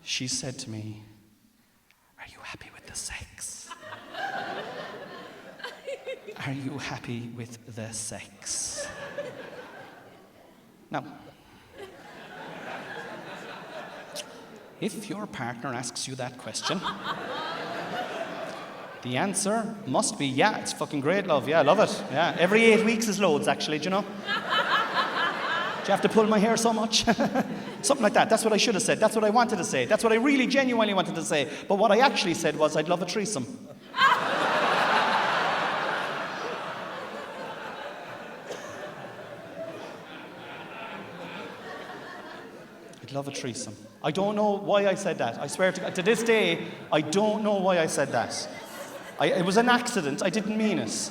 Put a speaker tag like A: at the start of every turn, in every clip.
A: she said to me, "Are you happy with the sex? Are you happy with the sex?" Now, if your partner asks you that question, the answer must be, yeah, it's fucking great, love. Yeah, I love it. Yeah, every 8 weeks is loads, actually, do you know? Do you have to pull my hair so much? Something like that. That's what I should have said. That's what I wanted to say. That's what I really genuinely wanted to say. But what I actually said was, I'd love a threesome. I'd love a threesome. I don't know why I said that. I swear to this day, I don't know why I said that. It was an accident. I didn't mean it.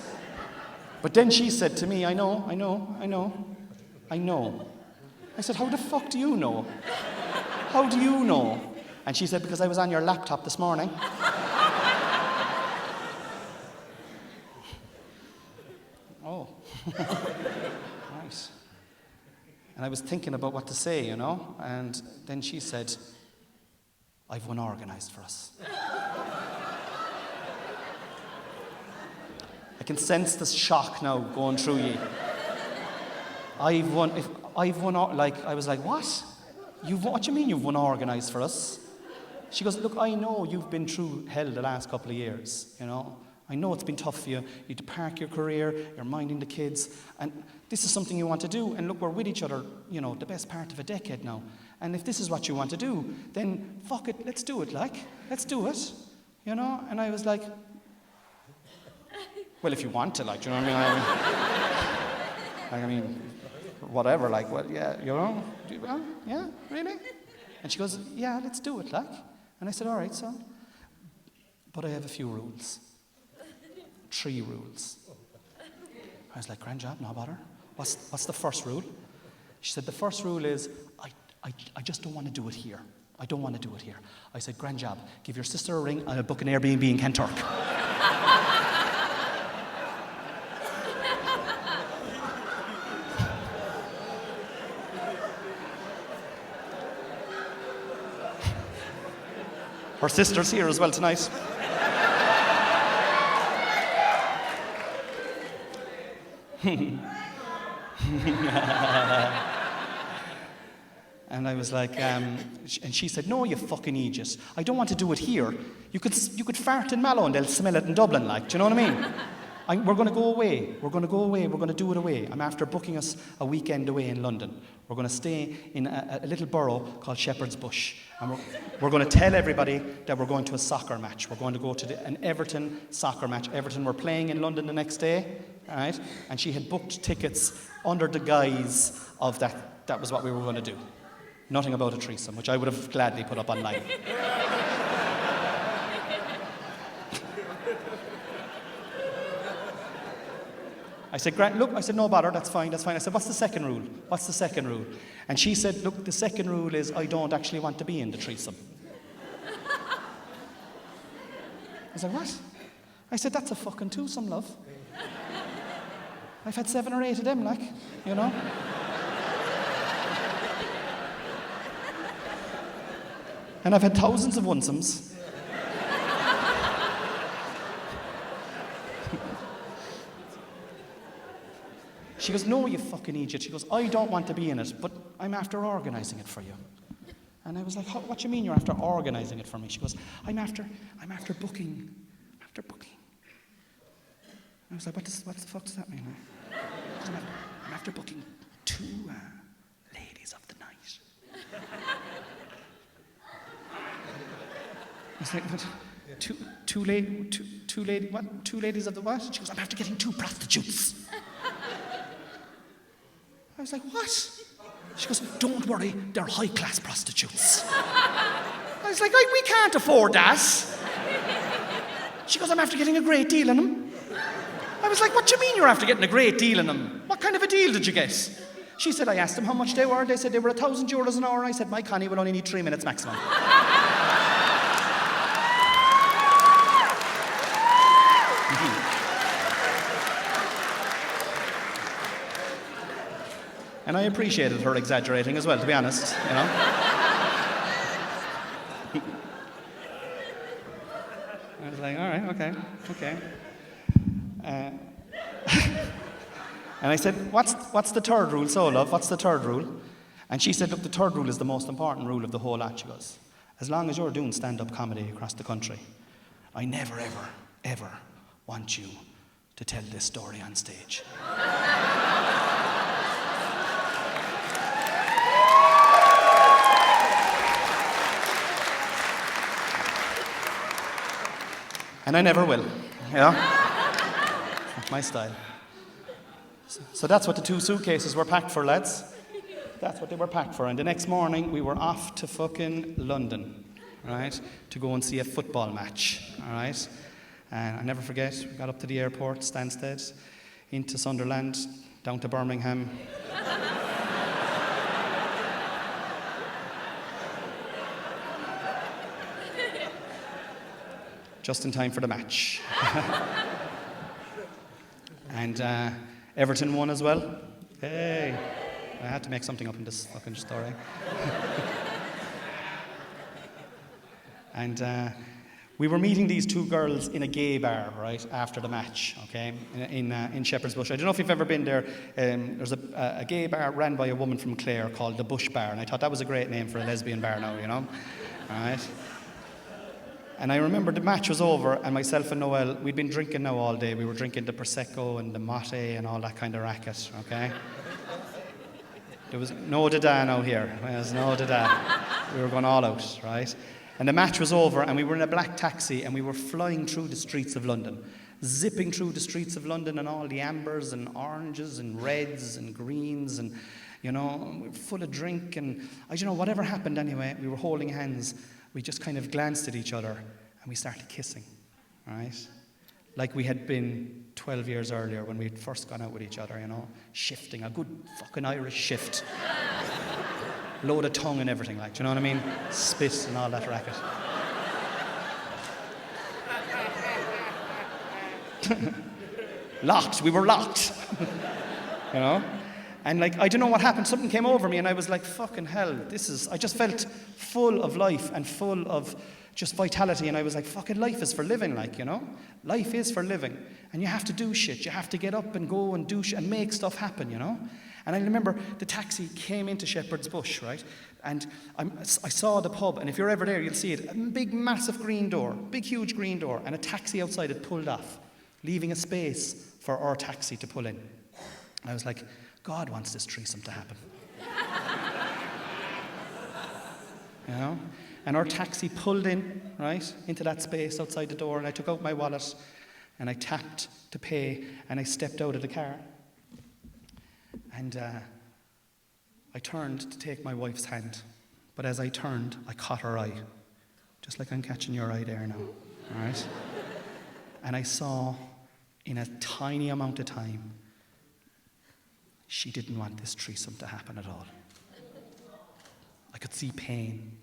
A: But then she said to me, I know. I said, how the fuck do you know? How do you know? And she said, because I was on your laptop this morning. Oh. Right. And I was thinking about what to say, you know, and then she said, I've one organised for us. I can sense the shock now going through you. I was like, what? What do you mean you've one organised for us? She goes, look, I know you've been through hell the last couple of years, you know. I know it's been tough for you. You had to park your career, you're minding the kids, and this is something you want to do. And look, we're with each other, you know, the best part of a decade now. And if this is what you want to do, then fuck it, let's do it, let's do it, you know. And I was like, well, if you want to, you know what I mean? Whatever, well, yeah, you know, well, yeah, really? And she goes, yeah, let's do it, And I said, all right, son. But I have a few rules. 3 rules. I was like, grand job, no bother. What's the first rule? She said, the first rule is, I just don't want to do it here. I don't want to do it here. I said, grand job, give your sister a ring, I'll book an Airbnb in Kenturk. Her sister's here as well tonight. And I was like, and she said, no, you fucking idiot. I don't want to do it here. You could fart in Mallow and they'll smell it in Dublin, do you know what I mean? We're going to go away. We're going to do it away. I'm after booking us a weekend away in London. We're going to stay in a little borough called Shepherd's Bush. And we're going to tell everybody that we're going to a soccer match. We're going to go to an Everton soccer match. Everton were playing in London the next day, all right? And she had booked tickets under the guise of that. That was what we were going to do. Nothing about a threesome, which I would have gladly put up online. I said, look, no bother, that's fine. I said, what's the second rule? And she said, look, the second rule is I don't actually want to be in the threesome. I was like, what? I said, that's a fucking twosome, love. I've had 7 or 8 of them, you know. And I've had thousands of onesomes. She goes, no, you fucking idiot. She goes, I don't want to be in it, but I'm after organising it for you. And I was like, what do you mean you're after organising it for me? She goes, I'm after booking. And I was like, what the fuck does that mean? I'm after booking 2 ladies of the night. I was like, what? Two ladies of the what? She goes, I'm after getting 2 prostitutes. I was like, what? She goes, don't worry, they're high-class prostitutes. I was like, we can't afford that. She goes, I'm after getting a great deal on them. I was like, what do you mean you're after getting a great deal on them? What kind of a deal did you get? She said, I asked them how much they were. They said they were €1,000 an hour. I said, my Connie will only need 3 minutes maximum. And I appreciated her exaggerating as well, to be honest, you know. I was like, all right, okay. And I said, what's the third rule? So, love, what's the third rule? And she said, look, the third rule is the most important rule of the whole lot. She goes, as long as you're doing stand-up comedy across the country, I never, ever, ever want you to tell this story on stage. And I never will, Not my style. So that's what the 2 suitcases were packed for, lads. That's what they were packed for. And the next morning, we were off to fucking London, right, to go and see a football match, all right? And I never forget, we got up to the airport, Stansted, into Sunderland, down to Birmingham. Just in time for the match. And Everton won as well. Hey, I had to make something up in this fucking story. And we were meeting these 2 girls in a gay bar, right, after the match, okay, in Shepherd's Bush. I don't know if you've ever been there. There's a gay bar ran by a woman from Clare called the Bush Bar, and I thought that was a great name for a lesbian bar now, All right? And I remember the match was over, and myself and Noel, we'd been drinking now all day. We were drinking the Prosecco and the Mate and all that kind of racket, okay? There was no dada now here. There was no dada. We were going all out, right? And the match was over, and we were in a black taxi, and we were flying through the streets of London, zipping through the streets of London, and all the ambers and oranges and reds and greens, and, we were full of drink, and I don't know, whatever happened anyway, we were holding hands. We just kind of glanced at each other, and we started kissing, right? Like we had been 12 years earlier when we'd first gone out with each other, shifting, a good fucking Irish shift. Load of tongue and everything, like, do you know what I mean? Spit and all that racket. Locked, we were locked. And I don't know what happened, something came over me and I was like, fucking hell, I just felt full of life and full of just vitality, and I was like, fucking life is for living, Life is for living. And you have to do shit, you have to get up and go and do shit and make stuff happen, And I remember the taxi came into Shepherd's Bush, right? And I saw the pub, and if you're ever there, you'll see it. A big, massive green door, big, huge green door, and a taxi outside it pulled off, leaving a space for our taxi to pull in. And I was like, God wants this threesome to happen. And our taxi pulled in, right, into that space outside the door, and I took out my wallet, and I tapped to pay, and I stepped out of the car. And I turned to take my wife's hand, but as I turned, I caught her eye, just like I'm catching your eye there now, all right? And I saw, in a tiny amount of time, she didn't want this threesome to happen at all. I could see pain.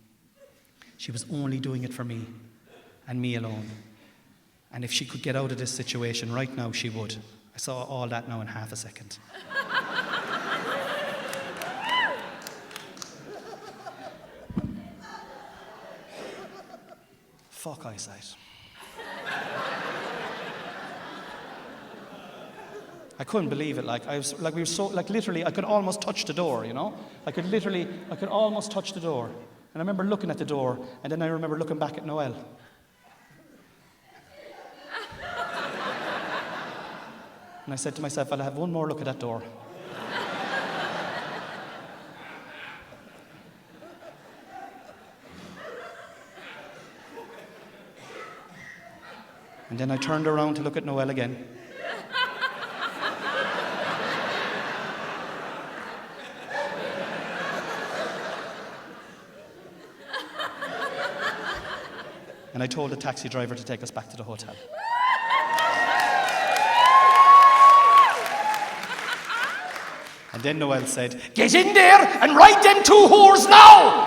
A: She was only doing it for me, and me alone. And if she could get out of this situation right now, she would. I saw all that now in half a second. Fuck eyesight. I couldn't believe it. We were so, literally, I could almost touch the door, I could almost touch the door. And I remember looking at the door, and then I remember looking back at Noel. And I said to myself, I'll have one more look at that door. And then I turned around to look at Noel again. And I told the taxi driver to take us back to the hotel. And then Noel said, "Get in there and ride them 2 whores now!"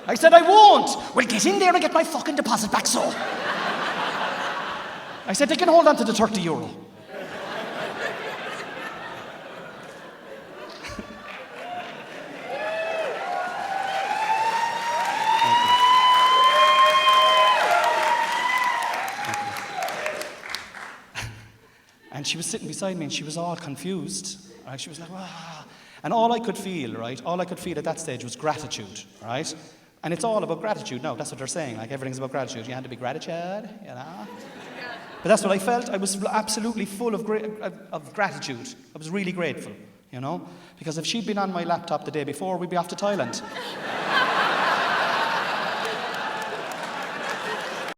A: I said, "I won't." "Well, get in there and get my fucking deposit back, so." I said, "They can hold on to the €30. And she was sitting beside me and she was all confused. Right? She was like, "Ah." And all I could feel, right? All I could feel at that stage was gratitude, right? And it's all about gratitude. No, that's what they're saying. Like, everything's about gratitude. You had to be gratitude, you know? But that's what I felt. I was absolutely full of gratitude. I was really grateful, you know? Because if she'd been on my laptop the day before, we'd be off to Thailand.